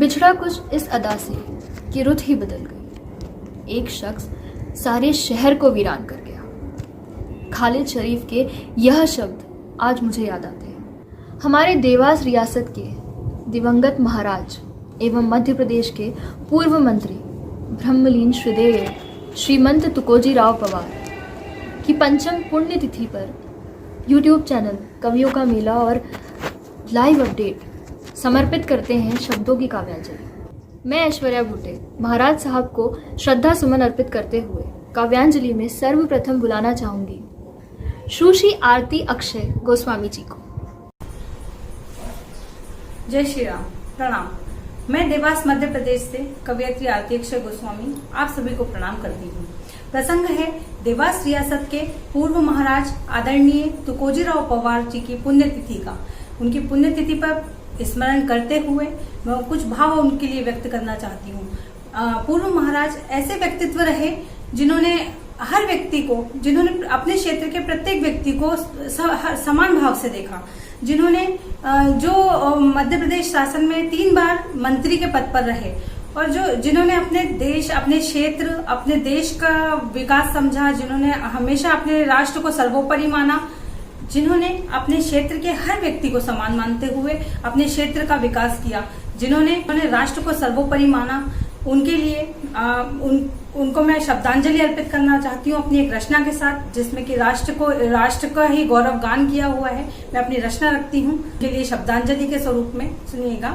बिछड़ा कुछ इस अदा से कि रुत ही बदल गई। एक शख्स सारे शहर को वीरान कर गया। खालिद शरीफ के यह शब्द आज मुझे याद आते हैं। हमारे देवास रियासत के दिवंगत महाराज एवं मध्य प्रदेश के पूर्व मंत्री ब्रह्मलीन श्रीदेव श्रीमंत तुकोजी राव पवार की पंचम पुण्यतिथि पर यूट्यूब चैनल कवियों का मेला और लाइव अपडेट समर्पित करते हैं शब्दों की काव्यांजलि। मैं ऐश्वर्या भुट्टे महाराज साहब को श्रद्धा सुमन अर्पित करते हुए काव्यांजलि में सर्वप्रथम बुलाना चाहूंगी सुश्री आरती अक्षय गोस्वामी जी को। जय श्री राम, प्रणाम। मैं देवास मध्य प्रदेश से कवयित्री आरती अक्षय गोस्वामी आप सभी को प्रणाम करती हूँ। प्रसंग है देवास रियासत के पूर्व महाराज आदरणीय तुकोजी राव पवार जी की पुण्यतिथि का। उनकी पुण्यतिथि पर स्मरण करते हुए मैं कुछ भाव उनके लिए व्यक्त करना चाहती हूँ। पूर्व महाराज ऐसे व्यक्तित्व रहे जिन्होंने हर व्यक्ति को, जिन्होंने अपने क्षेत्र के प्रत्येक व्यक्ति को समान भाव से देखा, जिन्होंने जो मध्य प्रदेश शासन में 3 बार मंत्री के पद पर रहे और जिन्होंने अपने देश, अपने क्षेत्र, अपने देश का विकास समझा, जिन्होंने हमेशा अपने राष्ट्र को सर्वोपरि माना, जिन्होंने अपने क्षेत्र के हर व्यक्ति को समान मानते हुए अपने क्षेत्र का विकास किया, जिन्होंने राष्ट्र को सर्वोपरि माना, उनके लिए उनको मैं श्रद्धांजलि अर्पित करना चाहती हूँ अपनी एक रचना के साथ, जिसमें कि राष्ट्र का ही गौरव गान किया हुआ है। मैं अपनी रचना रखती हूँ के लिए श्रद्धांजलि के स्वरूप में। सुनिएगा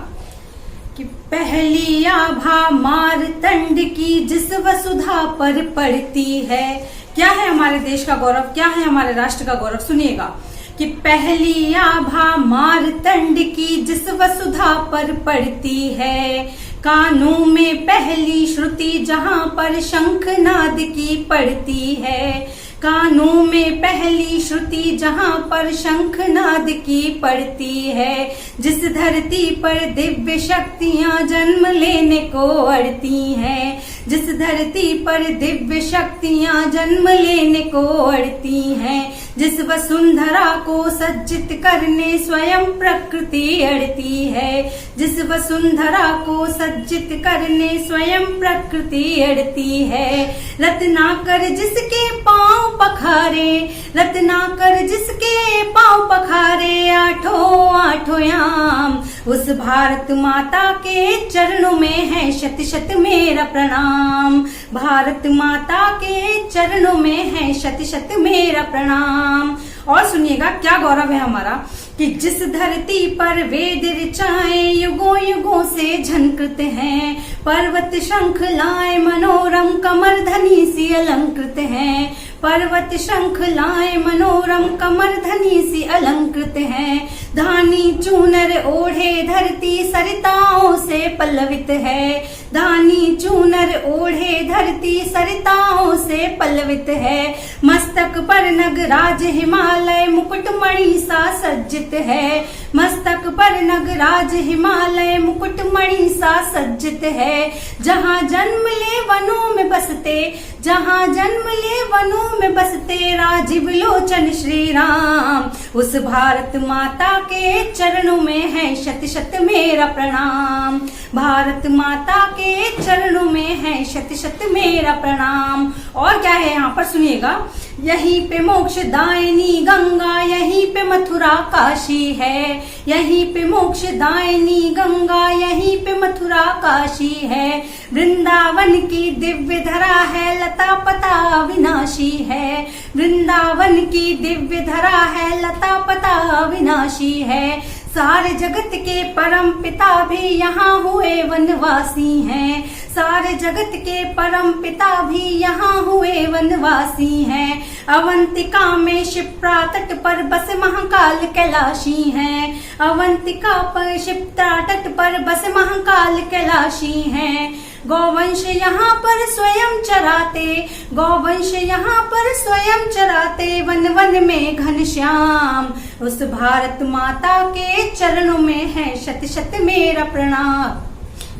कि पहली आभा मारतंड की जिस वसुधा पर पड़ती है। क्या है हमारे देश का गौरव, क्या है हमारे राष्ट्र का गौरव? सुनिएगा कि पहली आभा मारतंड की जिस वसुधा पर पड़ती है, कानों में पहली श्रुति जहां पर शंखनाद की पड़ती है, कानों में पहली श्रुति जहां पर शंखनाद की पड़ती है, जिस धरती पर दिव्य शक्तियां जन्म लेने को अड़ती हैं, जिस धरती पर दिव्य शक्तियां जन्म लेने को अड़ती हैं, जिस वसुंधरा को सज्जित करने स्वयं प्रकृति अड़ती है, जिस वसुंधरा को सज्जित करने स्वयं प्रकृति अड़ती है, रत्नाकर जिसके पांव पखारे, रत्नाकर जिसके पांव पखारे, आठों आठों याम, उस भारत माता के चरणों में है शत शत मेरा प्रणाम, भारत माता के चरणों में है शत शत मेरा प्रणाम। और सुनिएगा क्या गौरव है हमारा कि जिस धरती पर वेद ऋचाएं युगों युगों से झनकृत हैं, पर्वत श्रृंखलाएं मनोरम कमर धनी सी अलंकृत हैं, पर्वत श्रृंखलाएं मनोरम कमर धनी सी अलंकृत हैं, धानी चूनर ओढ़े धरती सरिताओं से पल्लवित है, धानी चूनर ओढ़े धरती सरिताओं से पल्लवित है, मस्तक पर नगराज हिमालय मुकुटमणि सा सज्जित है, मस्तक पर नगराज हिमालय मुकुटमणि सा सज्जित है, जहाँ जन्म ले वनों में बसते, जहाँ जन्म ले वनों में बसते राजीव लोचन श्री राम, उस भारत माता के चरणों में है शत शत मेरा प्रणाम, भारत माता के चरणों में है शत शत मेरा प्रणाम। और क्या है यहाँ पर? सुनिएगा, यहीं पे मोक्ष दायिनी गंगा, यहीं पे मथुरा काशी है, यहीं पे मोक्ष दायिनी गंगा, यहीं पे मथुरा काशी है, वृंदावन की दिव्य धरा है, लता पता अविनाशी है, वृंदावन की दिव्य धरा है, लता पता अविनाशी है, सारे जगत के परम पिता भी यहाँ हुए वनवासी हैं, सारे जगत के परम पिता भी यहाँ हुए वनवासी हैं, अवंतिका में शिप्रा तट पर बस महाकाल कैलाशी हैं, अवंतिका पर शिप्रा तट पर बस महाकाल कैलाशी हैं, गौवंश यहाँ पर स्वयं चराते, गौवंश यहाँ पर स्वयं चराते, वन वन में घनश्याम, उस भारत माता के चरणों में है शत शत मेरा प्रणाम,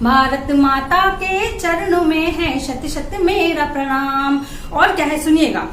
भारत माता के चरणों में है शत शत मेरा प्रणाम। और क्या है? सुनिएगा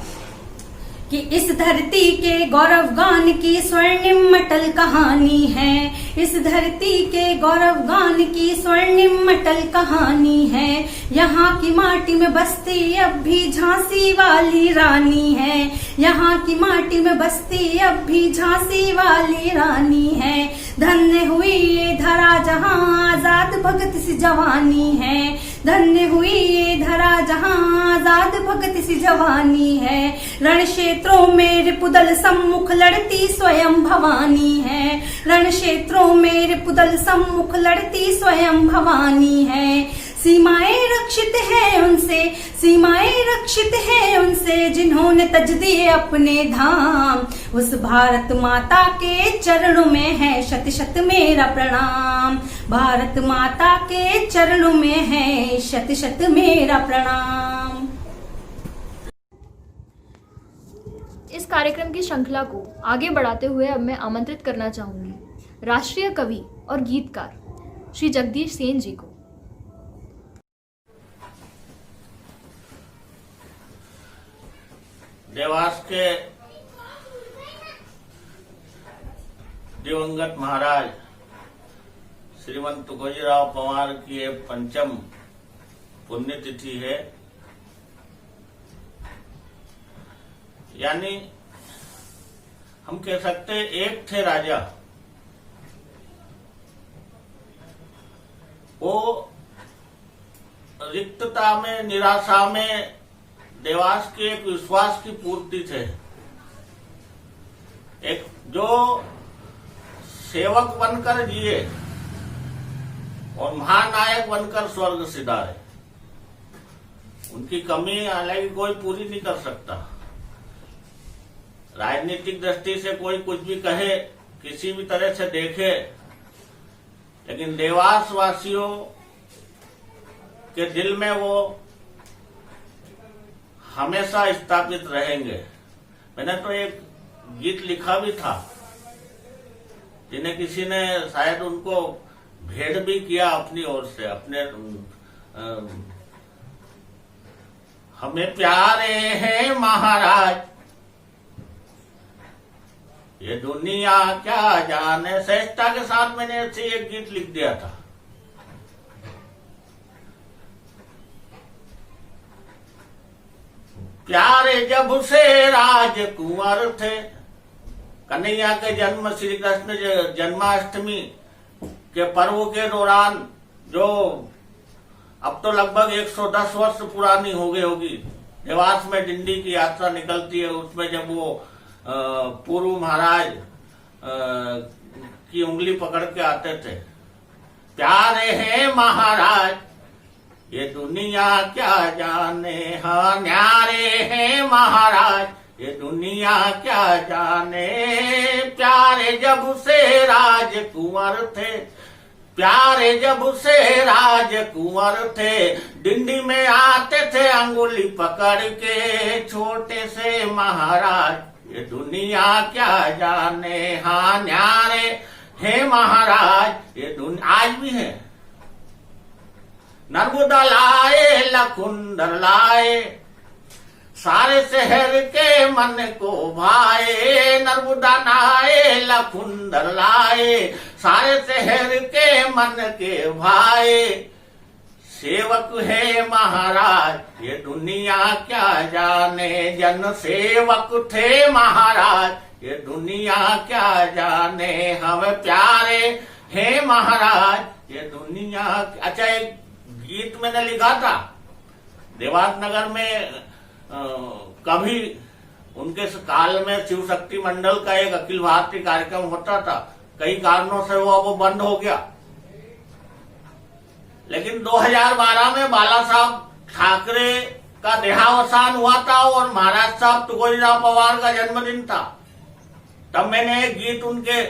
कि इस धरती के गौरव गान की स्वर्णिम अटल कहानी है। इस धरती के गौरव गान की स्वर्णिम अटल कहानी है। यहाँ की माटी में बसती अब भी झांसी वाली रानी है। यहाँ की माटी में बसती अब भी झांसी वाली रानी है। धन्य हुई ये धरा जहाँ आजाद भगत सी जवानी है। धन्य हुई ये धरा जहाँ आजाद भगत सी जवानी है। रण क्षेत्रों में रिपुदल सम्मुख लड़ती स्वयं भवानी है। रण क्षेत्रों में रिपुदल सम्मुख लड़ती स्वयं भवानी है। सीमाएं रक्षित है उनसे, सीमाएं रक्षित है उनसे, जिन्होंने तज दिए अपने धाम। उस भारत माता के चरणों में है शत शत मेरा प्रणाम। भारत माता के चरणों में है शत शत मेरा प्रणाम। इस कार्यक्रम की श्रृंखला को आगे बढ़ाते हुए अब मैं आमंत्रित करना चाहूंगी राष्ट्रीय कवि और गीतकार श्री जगदीश सेन जी को। देवास के दिवंगत महाराज श्रीमंत तुकोजीराव पवार की ये पंचम पुण्यतिथि है। यानी हम कह सकते एक थे राजा, वो रिक्तता में, निराशा में देवास के एक विश्वास की पूर्ति थे। एक जो सेवक बनकर जिए और महानायक बनकर स्वर्ग सिधारे, उनकी कमी हालांकि कोई पूरी नहीं कर सकता। राजनीतिक दृष्टि से कोई कुछ भी कहे, किसी भी तरह से देखे, लेकिन देवास वासियों के दिल में वो हमेशा स्थापित रहेंगे। मैंने तो एक गीत लिखा भी था, जिन्हें किसी ने शायद उनको भेंट भी किया अपनी ओर से। अपने हमें प्यारे हैं महाराज, ये दुनिया क्या जाने, सहजता के साथ मैंने ऐसे एक गीत लिख दिया था। प्यारे जब से राजकुंवर थे, कन्हैया के जन्म, श्री कृष्ण जन्माष्टमी के पर्व के दौरान, जो अब तो लगभग 110 वर्ष पुरानी हो गई होगी, देवास में डिंडी की यात्रा निकलती है। उसमें जब वो पूर्व महाराज की उंगली पकड़ के आते थे, प्यारे हैं महाराज ये दुनिया क्या जाने, हाँ न्यारे हैं महाराज ये दुनिया क्या जाने। प्यारे जब से राजकुंवर थे, प्यारे जब से राजकुंवर थे, डिंडी में आते थे अंगुली पकड़ के, छोटे से महाराज ये दुनिया क्या जाने, हाँ न्यारे हैं महाराज ये दुनिया। आज भी है। नर्मदा लाए लखुंदर लाए, सारे शहर के मन को भाए। नर्मदा लाए लखुंदर लाए, सारे शहर के मन के भाए। सेवक है महाराज ये दुनिया क्या जाने, जन सेवक थे महाराज ये दुनिया क्या जाने। हमें प्यारे हैं महाराज ये दुनिया। अच्छा, एक गीत मैंने लिखा था देवास नगर में। कभी उनके काल में शिव शक्ति मंडल का एक अखिल भारतीय कार्यक्रम होता था, कई कारणों से वो बंद हो गया। लेकिन 2012 में बाला साहब ठाकरे का देहावसान हुआ था और महाराज साहब तुकोजीराव पवार का जन्मदिन था। तब मैंने एक गीत उनके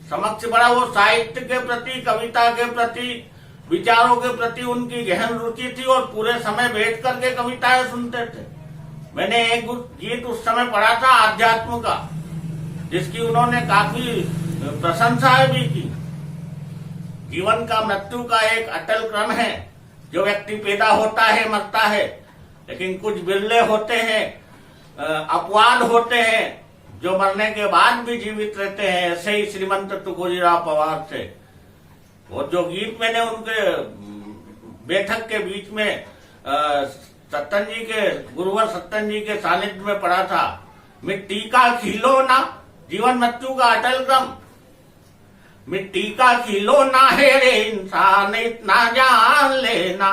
समक्ष पढ़ा। वो साहित्य के प्रति, कविता के प्रति, विचारों के प्रति उनकी गहन रुचि थी और पूरे समय बैठ करके कविताएं सुनते थे। मैंने एक गीत उस समय पढ़ा था आध्यात्म का, जिसकी उन्होंने काफी प्रशंसाएं भी की। जीवन का मृत्यु का एक अटल क्रम है। जो व्यक्ति पैदा होता है, मरता है, लेकिन कुछ बिरले होते हैं अपवाद होते हैं जो मरने के बाद भी जीवित रहते हैं, ऐसे ही श्रीमंत तुकोजीराव पवार थे। और जो गीत मैंने उनके बैठक के बीच में सत्तन जी के गुरुवर सत्तन जी के सानिध्य में पढ़ा था, मिट्टी का खिलौना जीवन मृत्यु का अटल क्रम, मिट्टी का खिलौना है रे इंसान इतना जान लेना,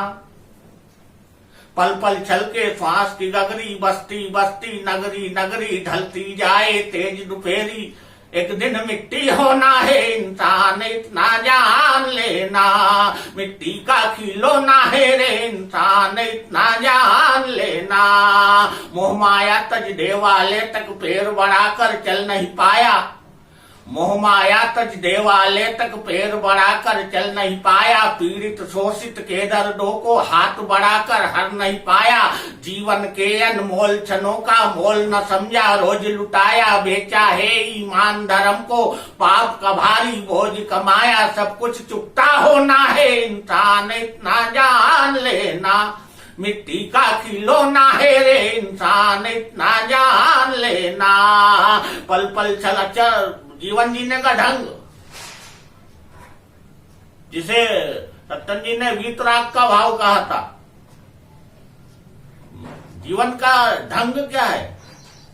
पल पल छल के श्वास की गगरी, बस्ती बस्ती नगरी नगरी ढलती जाए तेज दोपहरी, एक दिन मिट्टी होना है इंसान इतना जान लेना, मिट्टी का खिलौना है रे इंसान इतना जान लेना, मोह माया तज देवालय तक पैर बढ़ाकर चल नहीं पाया, मोह माया तज देवालय तक पैर बढ़ाकर चल नहीं पाया, पीड़ित शोषित के दर्दों को हाथ बढ़ाकर हर नहीं पाया, जीवन के अनमोल क्षणों का मोल न समझा रोज लुटाया, बेचा है ईमान धर्म को पाप का भारी बोझ कमाया, सब कुछ चुकता होना है इंसान इतना जान लेना, मिट्टी का खिलौना है रे इंसान इतना जान लेना, पल पल चल चल जीवन जीने का ढंग, जिसे सत्तन जी ने वीतराग का भाव कहा था। जीवन का ढंग क्या है?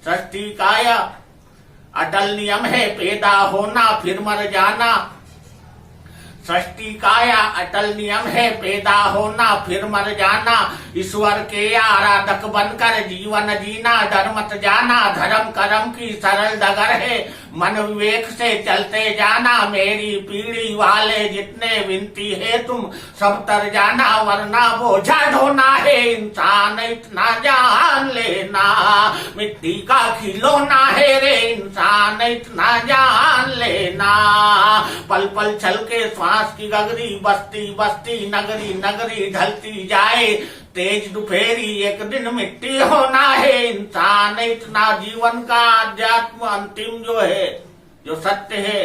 सृष्टि काया अटल नियम है पैदा होना फिर मर जाना, सृष्टि काया अटल नियम है पैदा होना फिर मर जाना, ईश्वर के आराधक बनकर जीवन जीना डर मत जाना, धर्म कर्म की सरल डगर है मन विवेक से चलते जाना, मेरी पीढ़ी वाले जितने विनती है तुम सब तर जाना, वरना बोझा ढोना है इंसान इतना जान लेना, मिट्टी का खिलौना है रे इंसान इतना जान लेना, पल पल छल के श्वास की गगरी, बस्ती बस्ती नगरी नगरी ढलती जाए तेज दोपहरी, एक दिन मिट्टी होना है इंसान इतना, जीवन का अध्यात्म अंतिम जो है जो सत्य है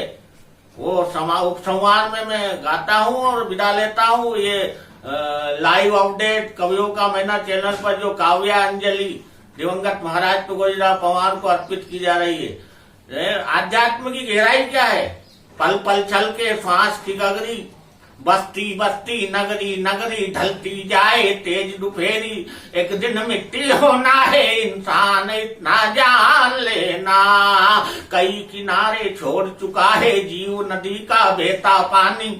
वो उपसंहार में मैं गाता हूँ और विदा लेता हूँ। ये लाइव अपडेट कवियों का महीना चैनल पर जो काव्या अंजलि दिवंगत महाराज तुकोजीराव पवार को अर्पित की जा रही है। आध्यात्म की गहराई क्या है? पल पल छल के श्वास की गगरी, बस्ती बस्ती नगरी नगरी ढलती जाए तेज दोपहरी, एक दिन मिट्टी होना है इंसान इतना जान लेना, कई किनारे छोड़ चुका है जीव नदी का बहता पानी,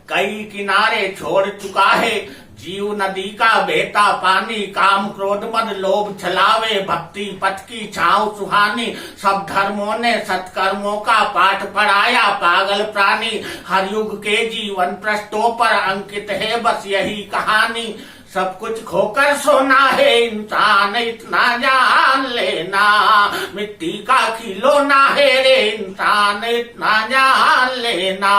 कई किनारे छोड़ चुका है जीव नदी का बहता पानी, काम क्रोध मद लोभ छलावे भक्ति पथ की छाँव सुहानी, सब धर्मों ने सत्कर्मों का पाठ पढ़ाया पागल प्राणी, हर युग के जीवन पृष्ठों पर अंकित है बस यही कहानी, सब कुछ खोकर सोना है इंसान इतना जान लेना, मिट्टी का खिलौना है रे इंसान इतना जान लेना,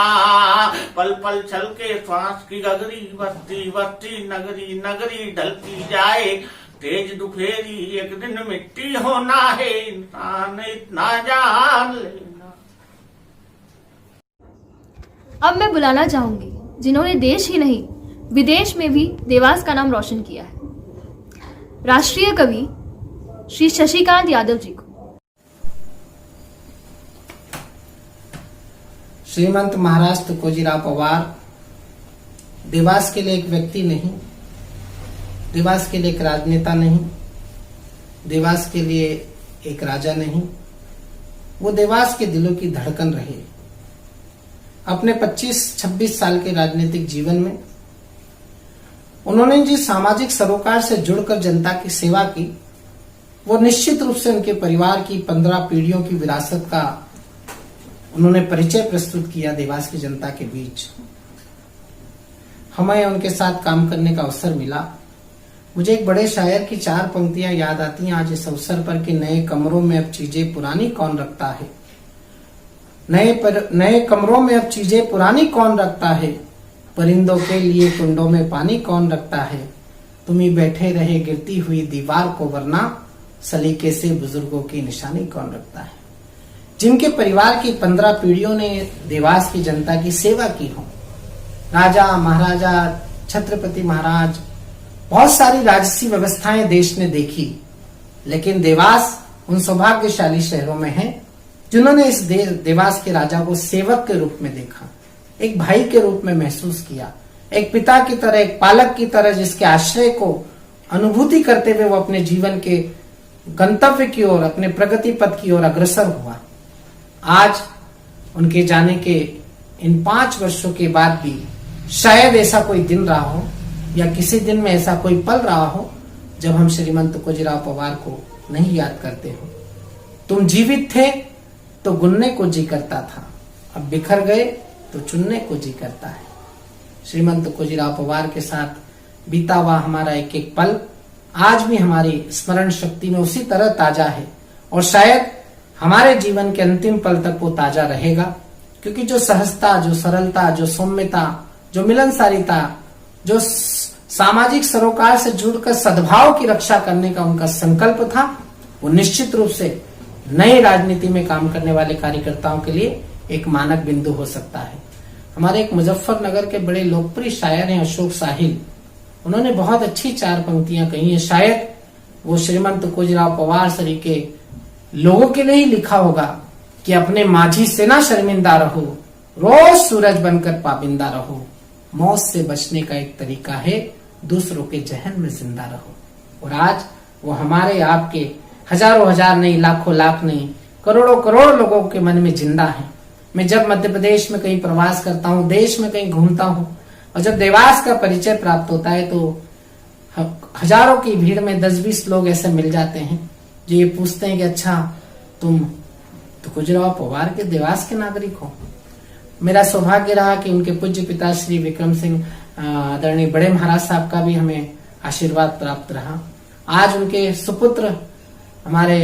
पल पल छल के श्वास की गगरी, बस्ती बस्ती नगरी नगरी ढलती जाए तेज दोपहरी, एक दिन मिट्टी होना है इंसान इतना जान लेना। अब मैं बुलाना चाहूंगी जिन्होंने देश ही नहीं विदेश में भी देवास का नाम रोशन किया है, राष्ट्रीय कवि श्री शशिकांत यादव जी को। श्रीमंत महाराज तुकोजीराव पवार देवास के लिए एक व्यक्ति नहीं, देवास के लिए एक राजनेता नहीं, देवास के लिए एक राजा नहीं, वो देवास के दिलों की धड़कन रहे। अपने 25-26 साल के राजनीतिक जीवन में उन्होंने जिस सामाजिक सरोकार से जुड़कर जनता की सेवा की, वो निश्चित रूप से उनके परिवार की 15 पीढ़ियों की विरासत का उन्होंने परिचय प्रस्तुत किया देवास की जनता के बीच। हमें उनके साथ काम करने का अवसर मिला। मुझे एक बड़े शायर की 4 पंक्तियां याद आती हैं आज इस अवसर पर कि नए कमरों में अब चीजें पुरानी कौन रखता है, नए कमरों में अब चीजें पुरानी कौन रखता है, परिंदों के लिए कुंडों में पानी कौन रखता है, तुम ही बैठे रहे गिरती हुई दीवार को, वरना सलीके से बुजुर्गों की निशानी कौन रखता है। जिनके परिवार की 15 पीढ़ियों ने देवास की जनता की सेवा की हो, राजा महाराजा छत्रपति महाराज, बहुत सारी राजसी व्यवस्थाएं देश ने देखी, लेकिन देवास उन सौभाग्यशाली शहरों में है जिन्होंने इस देवास के राजा को सेवक के रूप में देखा, एक भाई के रूप में महसूस किया, एक पिता की तरह, एक पालक की तरह जिसके आश्रय को अनुभूति करते हुए वो अपने जीवन के गंतव्य की ओर, अपने प्रगति पथ की ओर अग्रसर हुआ। आज उनके जाने के इन 5 वर्षों के बाद भी शायद ऐसा कोई दिन रहा हो या किसी दिन में ऐसा कोई पल रहा हो जब हम श्रीमंत कोजीराव पवार को नहीं याद करते हो। तुम जीवित थे तो गुनने को जी करता था, अब बिखर गए तो चुनने को जी करता है। श्रीमंत कोजीराव पवार के साथ बीता हुआ हमारा एक एक पल आज भी हमारी स्मरण शक्ति में उसी तरह ताजा है और शायद हमारे जीवन के अंतिम पल तक वो ताजा रहेगा, क्योंकि जो सहजता, जो सरलता, जो सौम्यता, जो मिलनसारिता, जो सामाजिक सरोकार से जुड़कर सद्भाव की रक्षा करने का उनका संकल्प था, वो निश्चित रूप से नई राजनीति में काम करने वाले कार्यकर्ताओं के लिए एक मानक बिंदु हो सकता है। हमारे एक मुजफ्फरनगर के बड़े लोकप्रिय शायर हैं अशोक साहिल, उन्होंने बहुत अच्छी 4 पंक्तियां कही हैं। शायद वो श्रीमंत कोजीराव पवार सरी के लोगों के लिए ही लिखा होगा कि अपने माझी से ना शर्मिंदा रहो, रोज सूरज बनकर पाबिंदा रहो, मौत से बचने का एक तरीका है दूसरों के जहन में जिंदा रहो। और आज वो हमारे आपके हजारों हजार नहीं, लाखों लाख नहीं, करोड़ों करोड़ लोगों के मन में जिंदा है। मैं जब मध्य प्रदेश में कहीं प्रवास करता हूँ, देश में कहीं घूमता हूँ और जब देवास का परिचय प्राप्त होता है तो हजारों की भीड़ में 10-20 लोग ऐसे मिल जाते हैं जो ये पूछते हैं कि अच्छा तुम तो कोजीराव पवार के देवास के नागरिक हो। मेरा सौभाग्य रहा कि उनके पूज्य पिता श्री विक्रम सिंह आदरणीय बड़े महाराज साहब का भी हमें आशीर्वाद प्राप्त रहा। आज उनके सुपुत्र हमारे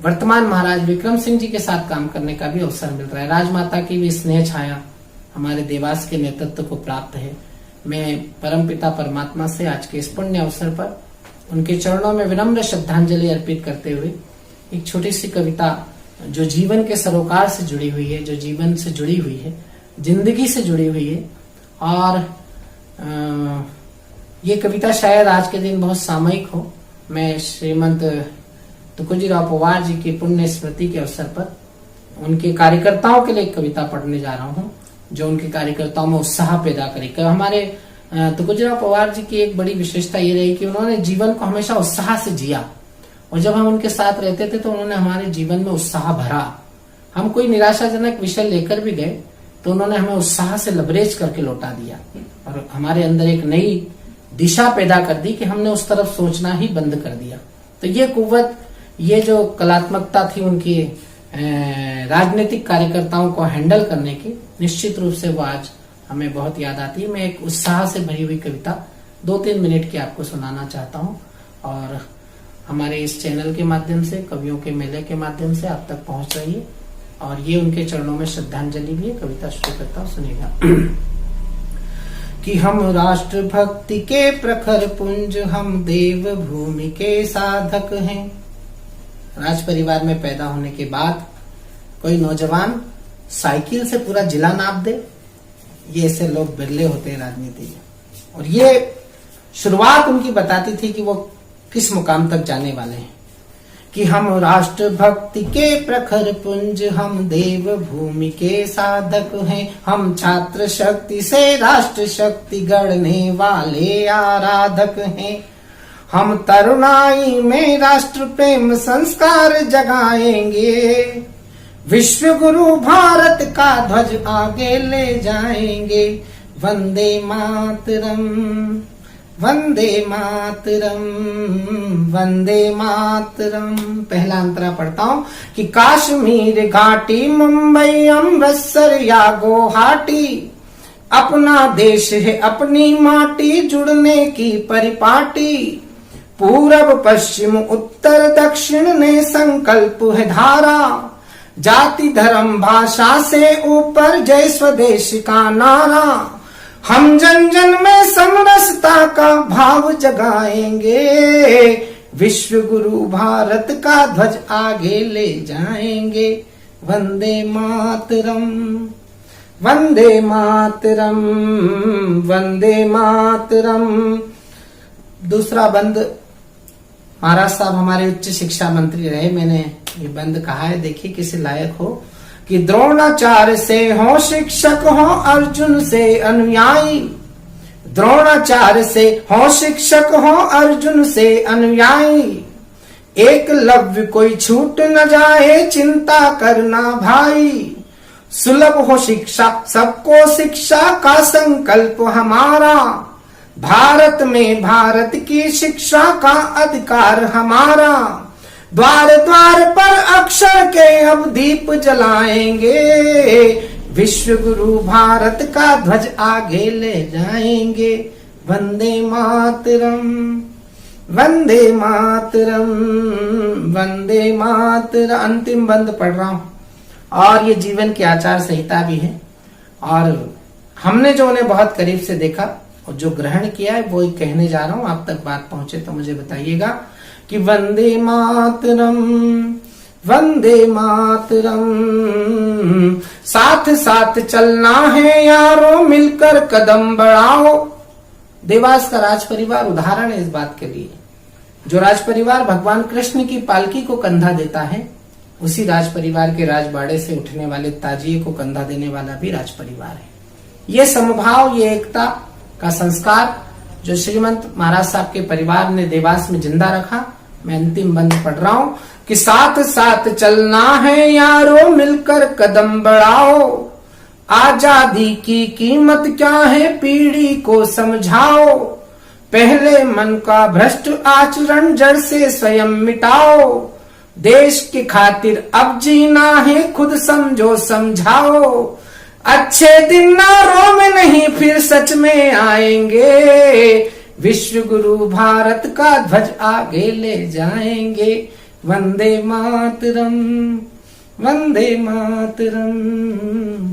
वर्तमान महाराज विक्रम सिंह जी के साथ काम करने का भी अवसर मिल रहा है। राजमाता की भी स्नेह छाया हमारे देवास के नेतृत्व को प्राप्त है। मैं परमपिता परमात्मा से आज के इस पुण्य अवसर पर उनके चरणों में विनम्र श्रद्धांजलि अर्पित करते हुए एक छोटी सी कविता जो जीवन के सरोकार से जुड़ी हुई है, जो जीवन से जुड़ी हुई है, जिंदगी से जुड़ी हुई है, और ये कविता शायद आज के दिन बहुत सामयिक हो। मैं श्रीमंत कोजीराव पवार जी की पुण्य स्मृति के अवसर पर उनके कार्यकर्ताओं के लिए एक कविता पढ़ने जा रहा हूँ जो उनके कार्यकर्ताओं में उत्साह पैदा करेगी। हमारे कोजीराव पवार जी की एक बड़ी विशेषता ये रही कि उन्होंने जीवन को हमेशा उत्साह से जिया और जब हम उनके साथ रहते थे तो उन्होंने हमारे जीवन में उत्साह भरा। हम कोई निराशाजनक विषय लेकर भी गए तो उन्होंने हमें उत्साह से लबरेज करके लौटा दिया और हमारे अंदर एक नई दिशा पैदा कर दी कि हमने उस तरफ सोचना ही बंद कर दिया। तो ये कुव्वत, ये जो कलात्मकता थी उनकी राजनीतिक कार्यकर्ताओं को हैंडल करने की, निश्चित रूप से वो आज हमें बहुत याद आती है। मैं एक उत्साह से भरी हुई कविता 2-3 मिनट की आपको सुनाना चाहता हूँ और हमारे इस चैनल के माध्यम से, कवियों के मेले के माध्यम से आप तक पहुंच रही है और ये उनके चरणों में श्रद्धांजलि भी है। कविता शुरू करता हूँ, सुनिएगा। कि हम राष्ट्र भक्ति के प्रखर पुंज, हम देव भूमि के साधक हैं। राज परिवार में पैदा होने के बाद कोई नौजवान साइकिल से पूरा जिला नाप दे, ये ऐसे लोग बिरले होते हैं राजनीति में। और ये शुरुआत उनकी बताती थी कि वो किस मुकाम तक जाने वाले हैं। कि हम राष्ट्र भक्ति के प्रखर पुंज, हम देव भूमि के साधक हैं, हम छात्र शक्ति से राष्ट्र शक्ति गढ़ने वाले आराधक हैं। हम तरुणाई में राष्ट्र प्रेम संस्कार जगाएंगे, विश्व गुरु भारत का ध्वज आगे ले जाएंगे। वंदे मातरम, वंदे मातरम, वंदे मातरम। पहला अंतरा पढ़ता हूँ कि काश्मीर घाटी, मुंबई अमृतसर या गुवाहाटी, अपना देश है अपनी माटी, जुड़ने की परिपाटी। पूरब पश्चिम उत्तर दक्षिण ने संकल्प है धारा, जाति धर्म भाषा से ऊपर जय स्वदेश का नारा। हम जन जन में समरसता का भाव जगाएंगे, विश्व गुरु भारत का ध्वज आगे ले जाएंगे। वंदे मातरम, वंदे मातरम, वंदे मातरम। दूसरा बंद महाराज साहब हमारे उच्च शिक्षा मंत्री रहे। मैंने ये बंद कहा है, देखिए किसी लायक हो कि द्रोणाचार्य से हो शिक्षक हो अर्जुन से अनुयायी, द्रोणाचार्य से हो शिक्षक हो अर्जुन से अनुयायी, एकलव्य कोई छूट न जाए चिंता करना भाई, सुलभ हो शिक्षा सबको शिक्षा का संकल्प हमारा, भारत में भारत की शिक्षा का अधिकार हमारा, द्वार द्वार पर अक्षर के अब दीप जलाएंगे, विश्व गुरु भारत का ध्वज आगे ले जाएंगे, वंदे मातरम वंदे मातरम वंदे मातरम। अंतिम बंद पढ़ रहा हूं और ये जीवन की आचार संहिता भी है, और हमने जो उन्हें बहुत करीब से देखा और जो ग्रहण किया है वो ही कहने जा रहा हूं। आप तक बात पहुंचे तो मुझे बताइएगा कि वंदे मातरम वंदे मातरम, साथ साथ चलना है यारों मिलकर कदम बढ़ाओ। देवास का राज परिवार उदाहरण है इस बात के लिए। जो राज परिवार भगवान कृष्ण की पालकी को कंधा देता है, उसी राज परिवार के राजबाड़े से उठने वाले ताजिए को कंधा देने वाला भी राज परिवार है। ये समभाव, ये एकता का संस्कार जो श्रीमंत महाराज साहब के परिवार ने देवास में जिंदा रखा, मैं अंतिम बंद पढ़ रहा हूं कि साथ साथ चलना है यारों मिलकर कदम बढ़ाओ, आजादी की कीमत क्या है पीढ़ी को समझाओ, पहले मन का भ्रष्ट आचरण जड़ से स्वयं मिटाओ, देश के खातिर अब जीना है खुद समझो समझाओ, अच्छे दिन नारों में नहीं फिर सच में आएंगे, विश्व गुरु भारत का ध्वज आगे ले जाएंगे, वंदे मातरम वंदे मातरम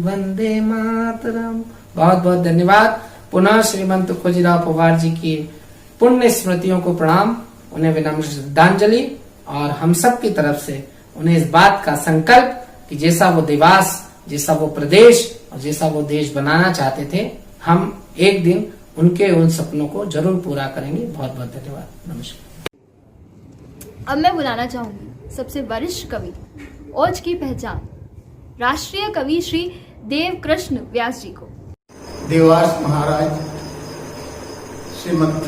वंदे मातरम। बहुत बहुत धन्यवाद। पुनः श्रीमंत खोजीराव पवार जी की पुण्य स्मृतियों को प्रणाम, उन्हें विनम्र श्रद्धांजलि, और हम सब की तरफ से उन्हें इस बात का संकल्प कि जैसा वो देवास, जैसा वो प्रदेश और जैसा वो देश बनाना चाहते थे, हम एक दिन उनके उन सपनों को जरूर पूरा करेंगे। बहुत बहुत धन्यवाद। नमस्कार। अब मैं बुलाना चाहूंगी सबसे वरिष्ठ कवि, ओज की पहचान, राष्ट्रीय कवि श्री देव कृष्ण व्यास जी को। देवास महाराज श्रीमंत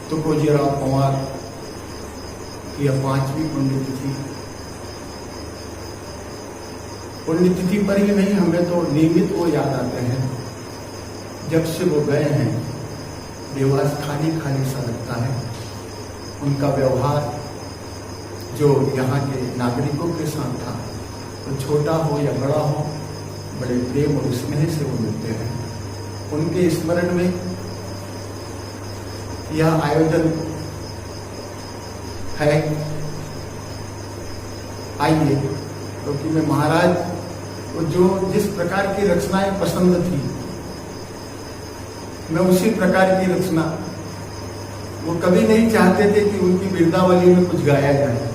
तुकोजीराव पवार की 5वीं पुण्यतिथि, पुण्यतिथि पर ही नहीं, हमें तो नियमित वो याद आते हैं। जब से वो गए हैं देवास खाली खाली सा लगता है। उनका व्यवहार जो यहाँ के नागरिकों के साथ था, तो छोटा हो या बड़ा हो, बड़े प्रेम और स्नेह से वो मिलते हैं। उनके स्मरण में यह आयोजन है। आइए, क्योंकि मैं महाराज को जो जिस प्रकार की रचनाएं पसंद थी, मैं उसी प्रकार की रचना, वो कभी नहीं चाहते थे कि उनकी बिरदावली में कुछ गाया जाए।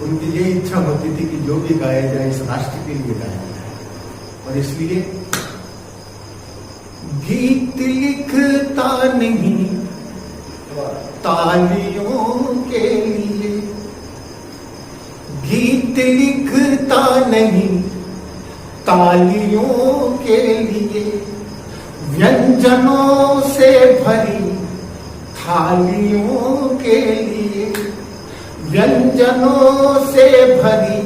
उनकी ये इच्छा होती थी कि जो भी गाया जाए इस राष्ट्र के लिए गाया जाए। और इसलिए गीत लिखता नहीं तालियों के लिए, गीत लिखता नहीं तालियों के लिए, व्यंजनों से भरी थालियों के लिए, व्यंजनों से भरी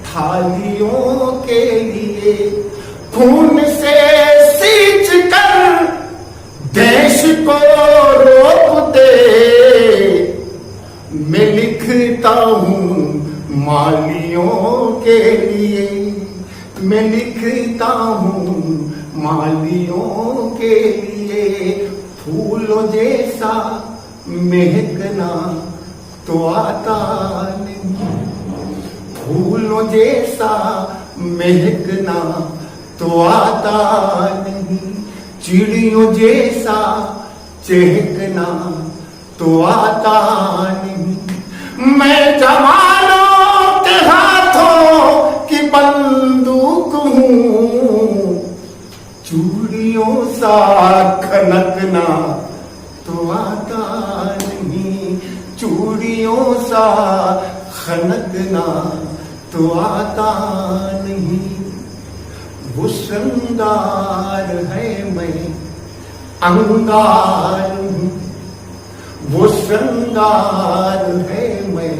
थालियों के लिए, खून से सींच कर देश को रोक दे, मैं लिखता हूँ मालियों के लिए, मैं लिखता हूँ मालियों के लिए, फूलों जैसा महकना तो आता नहीं, फूलों जैसा महकना तो आता नहीं, चिड़ियों जैसा चहकना तो आता नहीं। मैं जवानों के हाथों की बंदूक हूँ, चूड़ियों सा खनकना तो आता नहीं, चूड़ियों सा खनकना तो आता नहीं। वो श्रृंगार है मैं अंगार हूँ, वो श्रृंगार है मैं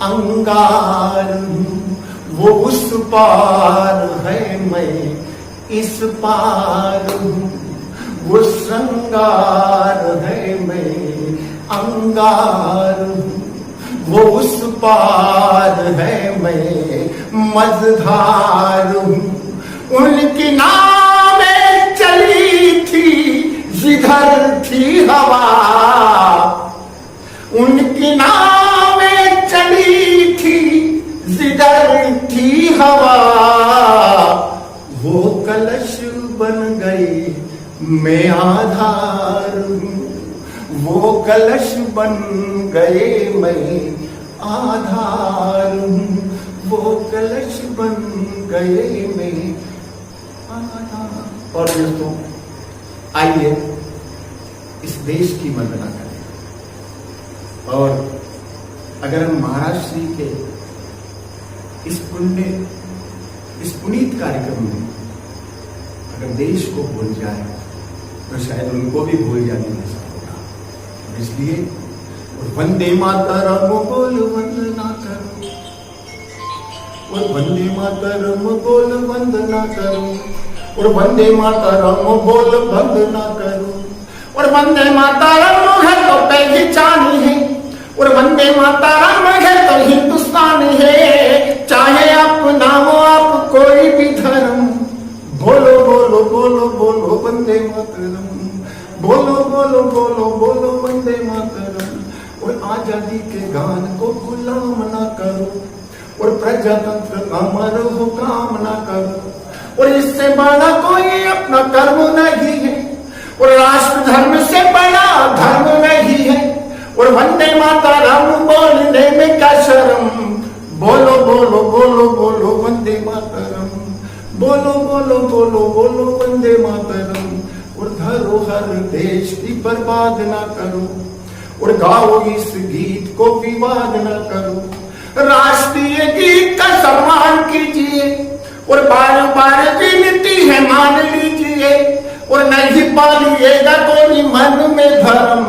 अंगार हूँ। वो उस पार है मैं इस पार हूँ, वो श्रृंगार है मैं अंगार हूँ। वो उस पार है मैं मझधार हूँ। उनकी नावें चली थी जिधर थी हवा, उनकी नावें चली थी जिधर थी हवा। वो कलश बन गए मैं आधार हूँ, वो कलश बन गए मैं आधार हूँ। वो कलश बन गए मैं आधार। और दोस्तों आइए इस देश की वंदना करें। और अगर हम महाराज श्री के इस पुनीत कार्यक्रम में अगर देश को भूल जाए तो शायद उनको भी भूल जाने जैसा होगा। इसलिए वंदे मातरम बोल वंदना करो, और वंदे मातरम बोल वंदना करो, और वंदे मातरम बोल वंदना करो। और वंदे मातरम है तो पहचान है, और वंदे मातरम है तो हिंदुस्तान है। चाहे अपना हो आप कोई भी धर्म, बोलो बोलो बोलो बोलो वंदे मातरम, बोलो बोलो बोलो बोलो वंदे मातरम। और आजादी के गान को गुलाम ना करो, और प्रजातंत्र का मरो काम ना करो। और इससे बड़ा कोई अपना कर्म नहीं है, और राष्ट्र धर्म से बड़ा धर्म नहीं है। और वंदे मातरम बोलने में क्या शर्म, बोलो बोलो बोलो बोलो वंदे मातरम, बोलो बोलो बोलो बोलो वंदे मातरम। और धरोहर देश की बर्बाद ना करो, और गाओ इस गीत को विवाद ना करो। राष्ट्रीय गीत का सम्मान कीजिए, और बार बार विनती है मान लीजिए। और नहीं पालिएगा कोई मन में धर्म,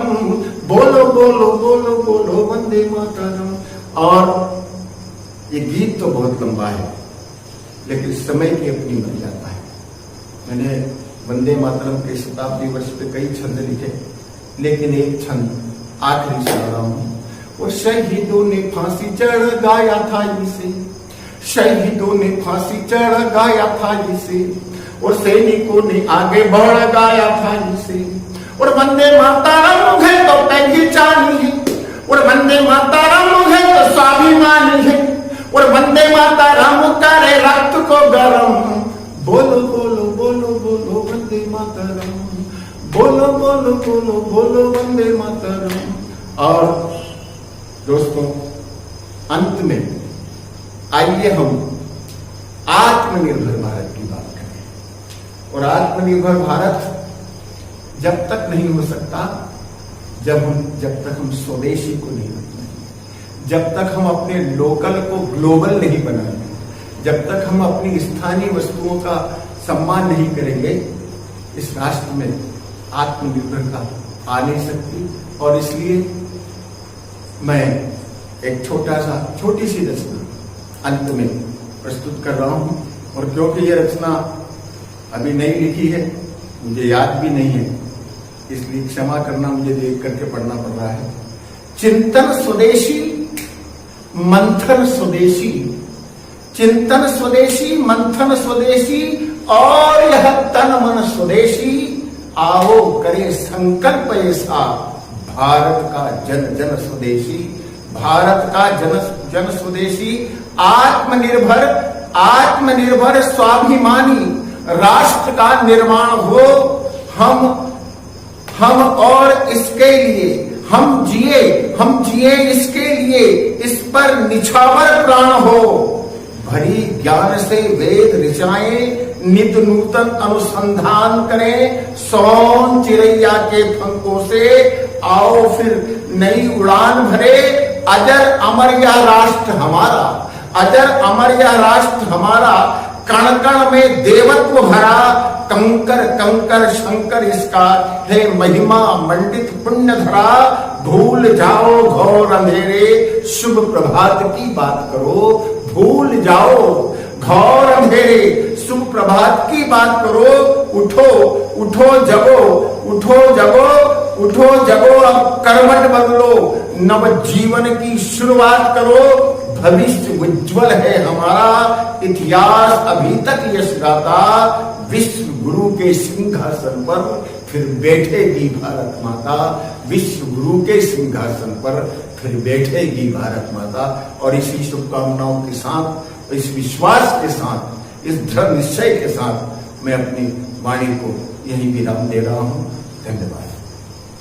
बोलो बोलो बोलो बोलो वंदे मातरम। और ये गीत तो बहुत लंबा है, लेकिन समय की अपनी मर्यादा है। मैंने वंदे मातरम के शताब्दी वर्ष पे कई छंद लिखे, लेकिन एक छंद आखिरी सुना रहा हूं। और शहीदों ने फांसी चढ़ गाया था इसे, शहीदों ने फांसी चढ़ गाया था इसे, और सैनिकों ने आगे बढ़ गाया था इसे। और वंदे मातरम है तो पहचान है, और वंदे मातरम है तो स्वाभिमान है। और वंदे मातरम करे रक्त को गरम, बोलो बोलो बोलो बोलो वंदे मातरम, बोलो बोलो बोलो बोलो वंदे मातरम। और दोस्तों अंत में आइए हम आत्मनिर्भर भारत की बात करें। और आत्मनिर्भर भारत जब तक नहीं हो सकता जब तक हम स्वदेशी को नहीं बनाएंगे, जब तक हम अपने लोकल को ग्लोबल नहीं बनाएंगे, जब तक हम अपनी स्थानीय वस्तुओं का सम्मान नहीं करेंगे, इस राष्ट्र में आत्मनिर्भरता आ नहीं सकती। और इसलिए मैं एक छोटी सी रचना अंत में प्रस्तुत कर रहा हूं। और क्योंकि ये रचना अभी नहीं लिखी है, मुझे याद भी नहीं है, इसलिए क्षमा करना, मुझे देख करके पढ़ना पड़ रहा है। चिंतन स्वदेशी मंथन स्वदेशी, चिंतन स्वदेशी मंथन स्वदेशी, और यह तन मन स्वदेशी। आओ करे संकल्प ऐसा, भारत का जन जन स्वदेशी, भारत का जन जन स्वदेशी। आत्मनिर्भर आत्मनिर्भर स्वाभिमानी राष्ट्र का निर्माण हो। हम और इसके लिए हम जिए इसके लिए, इस पर निछावर प्राण हो। भरी ज्ञान से वेद ऋचाएं, नित नूतन अनुसंधान करें। सोन चिड़ैया के पंखों से आओ फिर नई उड़ान भरे, अजर अमर यह राष्ट्र हमारा, अजर अमर यह राष्ट्र हमारा, कण कण में देवत्व भरा, कंकर कंकर शंकर इसका है महिमा मंडित पुण्य धरा। भूल जाओ घोर अंधेरे, शुभ प्रभात की बात करो, भूल जाओ घोर अंधेरे, शुभ प्रभात की बात करो। उठो उठो जगो, उठो जगो, उठो जगो, अब करवट बदलो, नव जीवन की शुरुआत करो। भविष्य उज्जवल है हमारा, इतिहास अभी तक यश गाता, विश्व गुरु के सिंहासन पर फिर बैठेगी भारत माता, विश्व गुरु के सिंहासन पर फिर बैठेगी भारत माता। और इसी शुभकामनाओं के साथ, इस विश्वास के साथ, इस दृढ़ निश्चय के साथ मैं अपनी वाणी को यहीं विराम दे रहा हूं। धन्यवाद।